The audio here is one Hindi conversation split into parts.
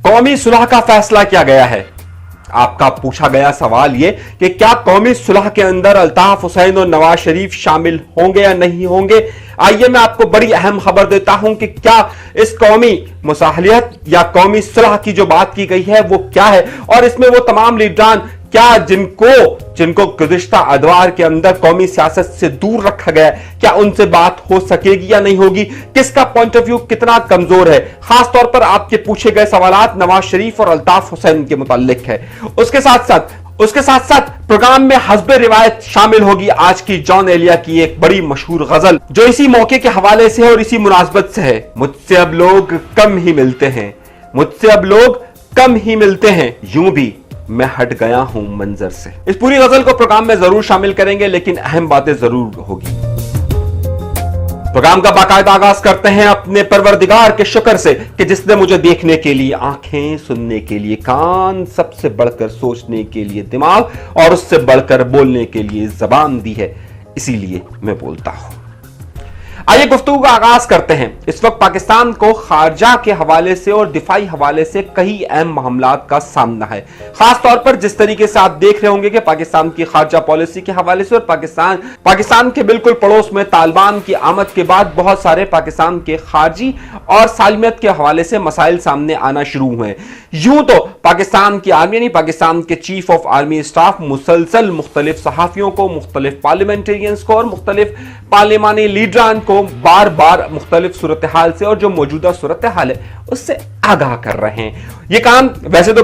कौमी सुलह का फैसला किया गया है। आपका पूछा गया सवाल यह कि क्या कौमी सुलह के अंदर अल्ताफ हुसैन और नवाज शरीफ शामिल होंगे या नहीं होंगे। आइए मैं आपको बड़ी अहम खबर देता हूं कि क्या इस कौमी मुसाहलियत या कौमी सुलह की जो बात की गई है वो क्या है, और इसमें वो तमाम लीडरान क्या जिनको गुज़िश्ता अदवार के अंदर कौमी सियासत से दूर रखा गया है, क्या उनसे बात हो सकेगी या नहीं होगी, किसका पॉइंट ऑफ व्यू कितना कमजोर है। खासतौर पर आपके पूछे गए सवालात नवाज शरीफ और अल्ताफ हुसैन के मुताल्लिक है। उसके साथ साथ प्रोग्राम में हस्बे रिवायत शामिल होगी आज की जॉन एलिया की एक बड़ी मशहूर गजल जो इसी मौके के हवाले से और इसी मुनासबत से है। मुझसे अब लोग कम ही मिलते हैं, मुझसे अब लोग कम ही मिलते हैं, यूं भी मैं हट गया हूं मंजर से। इस पूरी गजल को प्रोग्राम में जरूर शामिल करेंगे, लेकिन अहम बातें जरूर होगी। प्रोग्राम का बाकायदा आगाज करते हैं अपने परवरदिगार के शुक्र से कि जिसने मुझे देखने के लिए आंखें, सुनने के लिए कान, सबसे बढ़कर सोचने के लिए दिमाग और उससे बढ़कर बोलने के लिए जबान दी है, इसीलिए मैं बोलता हूं। आइए गुफ्तगू का आगाज करते हैं। इस वक्त पाकिस्तान को खारजा के हवाले से और दिफाई हवाले से कई अहम मामलात का सामना है। खास तौर पर जिस तरीके से आप देख रहे होंगे कि पाकिस्तान की खारजा पॉलिसी के हवाले से और पाकिस्तान के बिल्कुल पड़ोस में तालिबान की आमद के बाद बहुत सारे पाकिस्तान के खारजी और सालमियत के हवाले से मसाइल सामने आना शुरू हुए। यूं तो पाकिस्तान की आर्मी यानी पाकिस्तान के चीफ ऑफ आर्मी स्टाफ मुसलसल मुख्तलिफ सहाफियों को, मुख्तलिफ पार्लियामेंटेरियंस को और मुख्तलिफ पार्लिमानी लीडरान को बार बार मुख्तलिफ सूरत हाल से और जो मौजूदा सूरत हाल है उससे आगाह कर रहे हैं। यह काम वैसे तो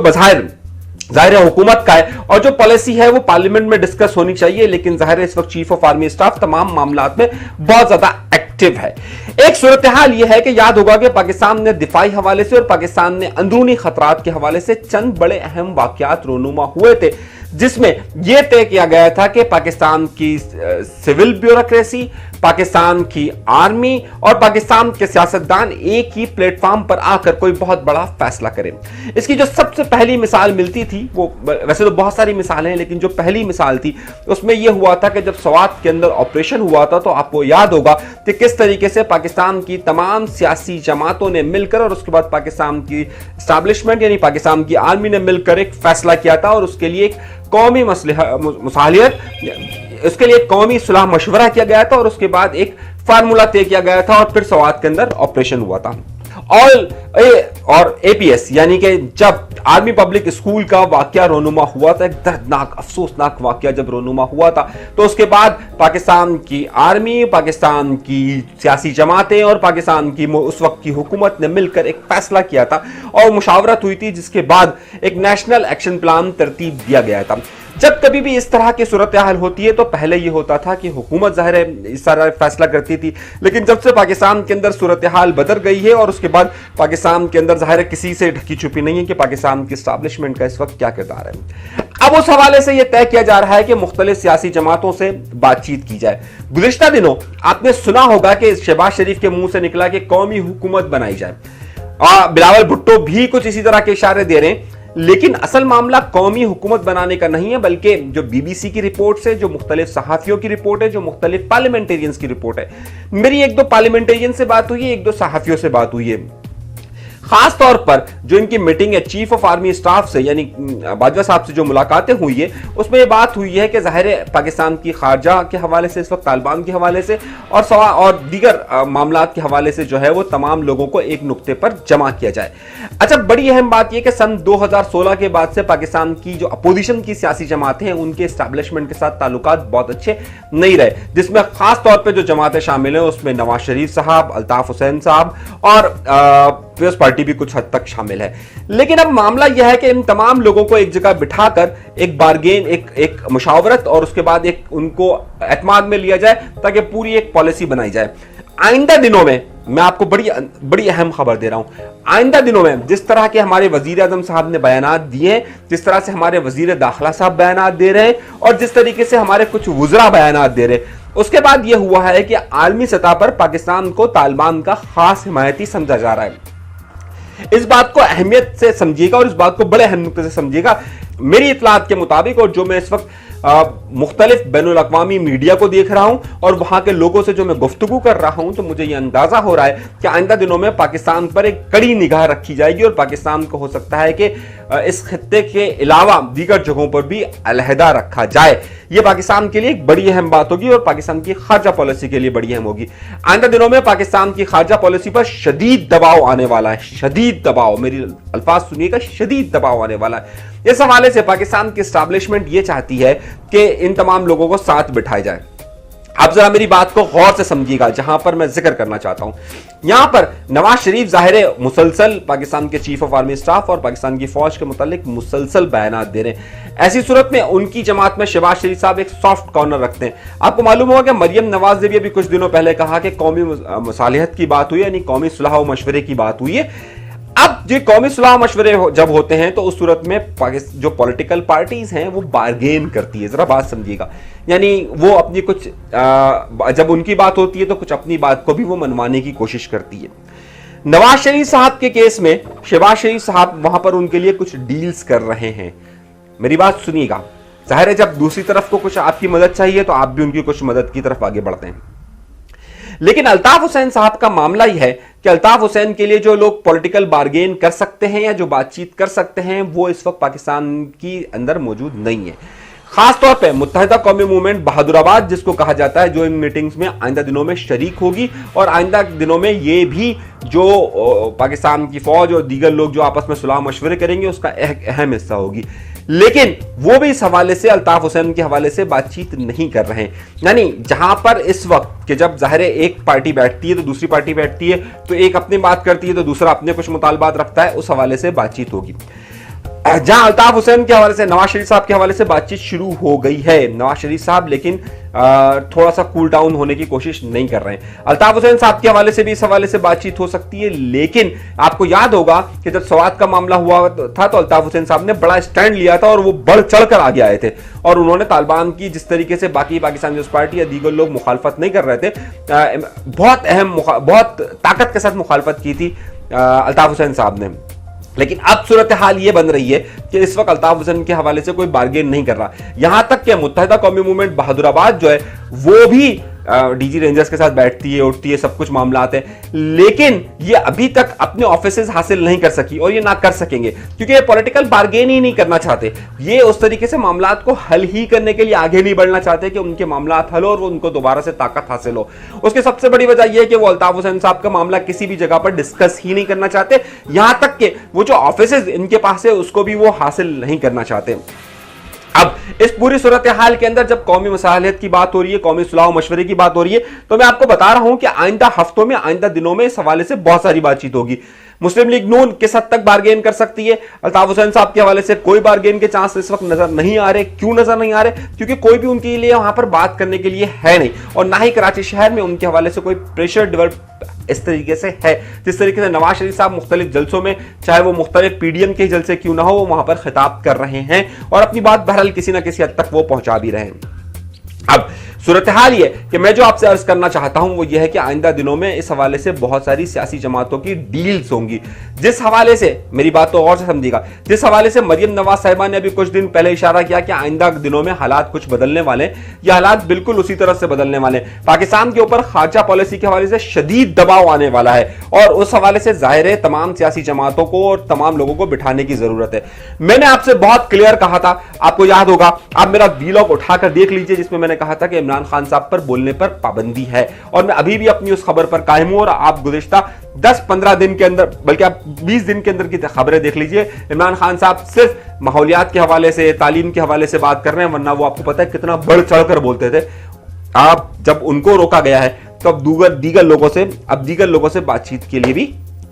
जाहिर है हुकूमत का है और जो पॉलिसी है वो पार्लियामेंट में डिस्कस होनी चाहिए, लेकिन जाहिर है इस वक्त चीफ ऑफ आर्मी स्टाफ तमाम मामलात में बहुत ज्यादा एक्टिव है। एक सूरत हाल यह है कि याद होगा कि पाकिस्तान ने दिफाई हवाले से और पाकिस्तान ने अंदरूनी खतरात के हवाले से चंद बड़े अहम वाकयात रोनुमा हुए थे, जिसमें यह तय किया गया था कि पाकिस्तान की सिविल ब्यूरोक्रेसी, पाकिस्तान की आर्मी और पाकिस्तान के सियासतदान एक ही प्लेटफॉर्म पर आकर कोई बहुत बड़ा फैसला करें। इसकी जो सबसे पहली मिसाल मिलती थी, वो वैसे तो बहुत सारी मिसालें हैं, लेकिन जो पहली मिसाल थी उसमें यह हुआ था कि जब स्वात के अंदर ऑपरेशन हुआ था तो आपको याद होगा कि किस तरीके से पाकिस्तान की तमाम सियासी जमातों ने मिलकर और उसके बाद पाकिस्तान की एस्टैब्लिशमेंट यानी पाकिस्तान की आर्मी ने मिलकर एक फैसला किया था और उसके लिए एक कौमी मुसाहलियत, उसके लिए कौमी सुलह मशवरा किया गया था और उसके बाद एक फार्मूला तय किया गया था और फिर स्वात के अंदर ऑपरेशन हुआ था। और एपीएस यानी कि जब आर्मी पब्लिक स्कूल का वाकया रोनुमा हुआ था, एक दर्दनाक अफसोसनाक वाकया जब रोनुमा हुआ था, तो उसके बाद पाकिस्तान की आर्मी, पाकिस्तान की सियासी जमातें और पाकिस्तान की उस वक्त की हुकूमत ने मिलकर एक फैसला किया था और मुशावरत हुई थी, जिसके बाद एक नेशनल एक्शन प्लान तरतीब दिया गया था। जब कभी भी इस तरह की सूरत हाल होती है तो पहले यह होता था कि हुकूमत जाहिर है इस सारा फैसला करती थी, लेकिन जब से पाकिस्तान के अंदर सूरत हाल बदल गई है और उसके बाद पाकिस्तान के अंदर जाहिर है किसी से ढकी छुपी नहीं है कि पाकिस्तान की एस्टैब्लिशमेंट का इस वक्त क्या किरदार है। अब उस हवाले से यह तय किया जा रहा है कि मुख्तलिफ सियासी जमातों से बातचीत की जाए। गुज़िश्ता दिनों आपने सुना होगा कि शहबाज शरीफ के मुंह से निकला कि कौमी हुकूमत बनाई जाए, और बिलावल भुट्टो भी कुछ इसी तरह के इशारे दे रहे हैं, लेकिन असल मामला कौमी हुकूमत बनाने का नहीं है, बल्कि जो बीबीसी की रिपोर्ट है, जो मुख्तलिफ सहाफियों की रिपोर्ट है, जो मुख्तलिफ पार्लियामेंटेरियंस की रिपोर्ट है। मेरी एक दो पार्लियामेंटेरियन से बात हुई है, एक दो सहाफियों से बात हुई है। खास तौर पर जो इनकी मीटिंग है चीफ ऑफ आर्मी स्टाफ से यानी बाजवा साहब से जो मुलाकातें हुई है, उसमें यह बात हुई है कि जाहिर है पाकिस्तान की खारजा के हवाले से, इस वक्त तालिबान के हवाले से और दीगर मामलात के हवाले से जो है वो तमाम लोगों को एक नुक्ते पर जमा किया जाए। अच्छा, बड़ी अहम बात यह कि सन 2016 के बाद से पाकिस्तान की जो अपोजिशन की सियासी जमातें हैं उनके एस्टैब्लिशमेंट के साथ ताल्लुकात बहुत अच्छे नहीं रहे, जिसमें खास तौर पर जो जमातें शामिल हैं उसमें नवाज शरीफ साहब, अल्ताफ हुसैन साहब और पीपल्स पार्टी भी कुछ हद तक शामिल है। लेकिन अब मामला यह है कि इन तमाम लोगों को एक जगह बिठाकर एक बारगेन, एक मुशावरत और उसके बाद एक उनको एतमाद में लिया जाए ताकि पूरी एक पॉलिसी बनाई जाए। आइंदा दिनों में मैं आपको बड़ी अहम खबर दे रहा हूं, आइंदा दिनों में जिस तरह के हमारे वजीर आजम साहब ने बयानात दिए हैं, जिस तरह से हमारे वजीर दाखिला साहब बयानात दे रहे हैं और जिस तरीके से हमारे कुछ वुज़रा बयानात दे रहे हैं, उसके बाद यह हुआ है कि आलमी सतह पर पाकिस्तान को तालिबान का खास हिमायती समझा जा रहा है। इस बात को अहमियत से समझिएगा और इस बात को बड़े अहम नुक्ते से समझिएगा मेरी इतलात के मुताबिक और जो मैं इस वक्त मुख्तलिफ बैनुल अक़वामी मीडिया को देख रहा हूं और वहां के लोगों से जो मैं गुफ्तगू कर रहा हूं, तो मुझे यह अंदाजा हो रहा है कि आइंदा दिनों में पाकिस्तान पर एक कड़ी निगाह रखी जाएगी और पाकिस्तान को हो सकता है कि इस खित्ते के अलावा दीगर जगहों पर भी अलहदा रखा जाए। यह पाकिस्तान के लिए एक बड़ी अहम बात होगी और पाकिस्तान की खारजा पॉलिसी के लिए बड़ी अहम होगी। आइंदा दिनों में पाकिस्तान की खारजा पॉलिसी पर शदीद दबाव आने वाला है, शदीद दबाव, मेरी अल्फाज सुनिएगा, शदीद दबाव आने वाला है। इस हवाले से पाकिस्तान की एस्टैब्लिशमेंट यह चाहती है कि इन तमाम लोगों को साथ बिठाया जाए। आप जरा मेरी बात को गौर से समझिएगा, जहां पर मैं जिक्र करना चाहता हूं। यहां पर नवाज शरीफ जाहिर मुसलसल पाकिस्तान के चीफ ऑफ आर्मी स्टाफ और पाकिस्तान की फौज के मुतालिक मुसलसल बयान दे रहे हैं। ऐसी सूरत में उनकी जमात में शहबाज शरीफ साहब एक सॉफ्ट कॉर्नर रखते हैं। आपको मालूम होगा कि मरियम नवाज ने भी अभी कुछ दिनों पहले कहा कि कौमी मुसालिहत की बात हुई, यानी कौमी सुलह व मशवरे की बात हुई है। अब जो कौमी सुलह मशवरे जब होते हैं तो उस सूरत में जो पॉलिटिकल पार्टीज हैं वो बार्गेन करती है। जरा बात समझिएगा, यानी वो अपनी कुछ जब उनकी बात होती है तो कुछ अपनी बात को भी वो मनवाने की कोशिश करती है। नवाज शरीफ साहब के केस में शहबाज शरीफ साहब वहां पर उनके लिए कुछ डील्स कर रहे हैं। मेरी बात सुनिएगा, जाहिर है जब दूसरी तरफ को कुछ आपकी मदद चाहिए तो आप भी उनकी कुछ मदद की तरफ आगे बढ़ते हैं। लेकिन अल्ताफ हुसैन साहब का मामला यह है कि अल्ताफ हुसैन के लिए जो लोग पॉलिटिकल बार्गेन कर सकते हैं या जो बातचीत कर सकते हैं वो इस वक्त पाकिस्तान की अंदर मौजूद नहीं है। खासतौर पे मुत्तहिदा कौमी मूवमेंट बहादुराबाद, जिसको कहा जाता है, जो इन मीटिंग्स में आइंदा दिनों में शरीक होगी और आइंदा दिनों में ये भी जो पाकिस्तान की फौज और दीगर लोग जो आपस में सुलह मशवरे करेंगे उसका एक अहम हिस्सा होगी। लेकिन वो भी इस हवाले से अल्ताफ हुसैन के हवाले से बातचीत नहीं कर रहे हैं। यानी जहां पर इस वक्त कि जब जाहिर एक पार्टी बैठती है तो दूसरी पार्टी बैठती है, तो एक अपनी बात करती है तो दूसरा अपने कुछ मुतालबात रखता है, उस हवाले से बातचीत होगी। जहां अल्ताफ हुसैन के हवाले से नवाज शरीफ साहब के हवाले से बातचीत शुरू हो गई है, नवाज शरीफ साहब लेकिन थोड़ा सा कूल डाउन होने की कोशिश नहीं कर रहे हैं। अल्ताफ हुसैन साहब के हवाले से भी इस हवाले से बातचीत हो सकती है। लेकिन आपको याद होगा कि जब सवात का मामला हुआ था तो अल्ताफ हुसैन साहब ने बड़ा स्टैंड लिया था और वो बढ़ चढ़कर आगे आए थे और उन्होंने तालिबान की जिस तरीके से बाकी पाकिस्तान न्यूज़ पार्टी या दीगर लोग मुखालफत नहीं कर रहे थे, बहुत ताकत के साथ मुखालफत की थी अल्ताफ हुसैन साहब ने। लेकिन अब सूरत हाल ये बन रही है कि इस वक्त अल्ताफ हुसैन के हवाले से कोई बार्गेन नहीं कर रहा। यहां तक कि मुत्तहिदा कौमी मूवमेंट बहादुराबाद जो है वो भी डीजी रेंजर्स के साथ बैठती है, उठती है, सब कुछ मामला आते हैं, लेकिन ये अभी तक अपने ऑफिसेज हासिल नहीं कर सकी और ये ना कर सकेंगे क्योंकि ये पॉलिटिकल बार्गेन ही नहीं करना चाहते। ये उस तरीके से मामलात को हल ही करने के लिए आगे नहीं बढ़ना चाहते कि उनके मामलात हल हो और वो उनको दोबारा से ताकत हासिल हो। उसकी सबसे बड़ी वजह यह है कि वो अल्ताफ हुसैन साहब का मामला किसी भी जगह पर डिस्कस ही नहीं करना चाहते, यहां तक कि वो जो ऑफिसेज इनके पास है उसको भी वो हासिल नहीं करना चाहते। अब इस पूरी सूरत हाल के अंदर जब कौमी मसालियत की बात हो रही है, कौमी सुलह मशवरे की बात हो रही है, तो मैं आपको बता रहा हूं कि आइंदा हफ्तों में, आइंदा दिनों में इस हवाले से बहुत सारी बातचीत होगी। मुस्लिम लीग नून किस हद तक बार्गेन कर सकती है, अल्ताफ हुसैन साहब के हवाले से कोई बार्गेन के चांस इस वक्त नजर नहीं आ रहे। क्यों नजर नहीं आ रहे? क्योंकि कोई भी उनके लिए वहां पर बात करने के लिए है नहीं और ना ही कराची शहर में उनके हवाले से कोई प्रेशर डेवलप इस तरीके से है जिस तरीके से नवाज शरीफ साहब मुख्तलिफ जलसों में, चाहे वो मुख्तलिफ पीडीएम के जलसे क्यों ना हो, वो वहां पर खिताब कर रहे हैं और अपनी बात बहरहाल किसी ना किसी हद तक वो पहुंचा भी रहे हैं। अब सूरत हाल ये कि मैं जो आपसे अर्ज करना चाहता हूं वो ये है कि आइंदा दिनों में इस हवाले से बहुत सारी सियासी जमातों की डील्स होंगी। जिस हवाले से, मेरी बात तो और से समझिएगा, जिस हवाले से मरियम नवाज साहिबा ने अभी कुछ दिन पहले इशारा किया कि आइंदा दिनों में हालात कुछ बदलने वाले, ये हालात बिल्कुल उसी तरह से बदलने वाले। पाकिस्तान के ऊपर खारजा पॉलिसी के हवाले से शदीद दबाव आने वाला है और उस हवाले से जाहिर है तमाम सियासी जमातों को और तमाम लोगों को बिठाने की जरूरत है। मैंने आपसे बहुत क्लियर कहा था, आपको याद होगा, आप मेरा वीलॉग उठाकर देख लीजिए जिसमें मैंने कहा था कि इमरान खान साहब पर बोलने पर पाबंदी है और मैं अभी भी अपनी उस खबर पर कायम हूं और आप गुज़िश्ता 10-15 दिन के अंदर, बल्कि आप 20 दिन के अंदर की खबरें देख लीजिए, इमरान खान साहब सिर्फ माहौलियात के हवाले से, तालीम के हवाले से बात कर रहे हैं, वरना वो आपको पता है कितना बढ़ चढ़कर बोलते थे। आप जब उनको रोका गया है तो अब दीगर लोगों से बातचीत के लिए भी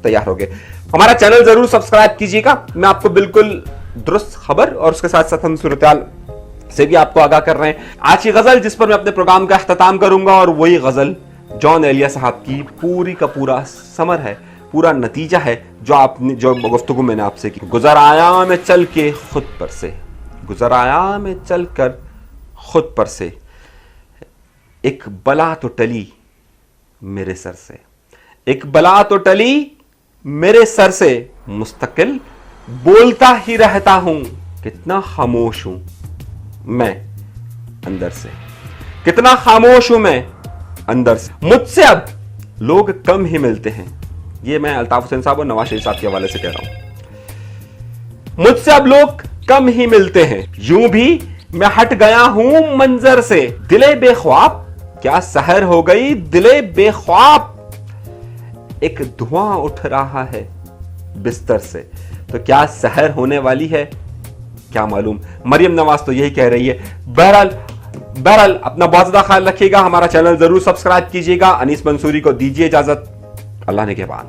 तैयार हो गए। हमारा चैनल जरूर सब्सक्राइब कीजिएगा, मैं आपको बिल्कुल दुरुस्त खबर और उसके साथ साथ हम सूरत से भी आपको आगाह कर रहे हैं। आज की गजल जिस पर मैं अपने प्रोग्राम का अख्ताम करूंगा और वही गजल जॉन एलिया साहब की पूरी का पूरा समर है, पूरा नतीजा है जो गुफ्तगू मैंने आपसे की। गुजर आया मैं चल के खुद पर से, गुजर आया मैं चल कर खुद पर से, एक बला तो टली मेरे सर से, एक बला तो टली मेरे सर से, मुस्तकिल बोलता ही रहता हूं कितना खामोश हूं मैं अंदर से, कितना खामोश हूं मैं अंदर से। मुझसे अब लोग कम ही मिलते हैं। ये मैं अल्ताफ हुसैन साहब और नवाज शरीफ साहब के हवाले से कह रहा हूं। मुझसे अब लोग कम ही मिलते हैं, यूं भी मैं हट गया हूं मंजर से। दिले बेख्वाब, क्या सहर हो गई दिले बेख्वाब। एक धुआं उठ रहा है बिस्तर से, तो क्या सहर होने वाली है क्या मालूम। मरियम नवाज तो यही कह रही है। बहरहाल अपना बहुत ज्यादा ख्याल रखिएगा। हमारा चैनल जरूर सब्सक्राइब कीजिएगा। अनीस मंसूरी को दीजिए इजाजत। अल्लाह ने के बाद।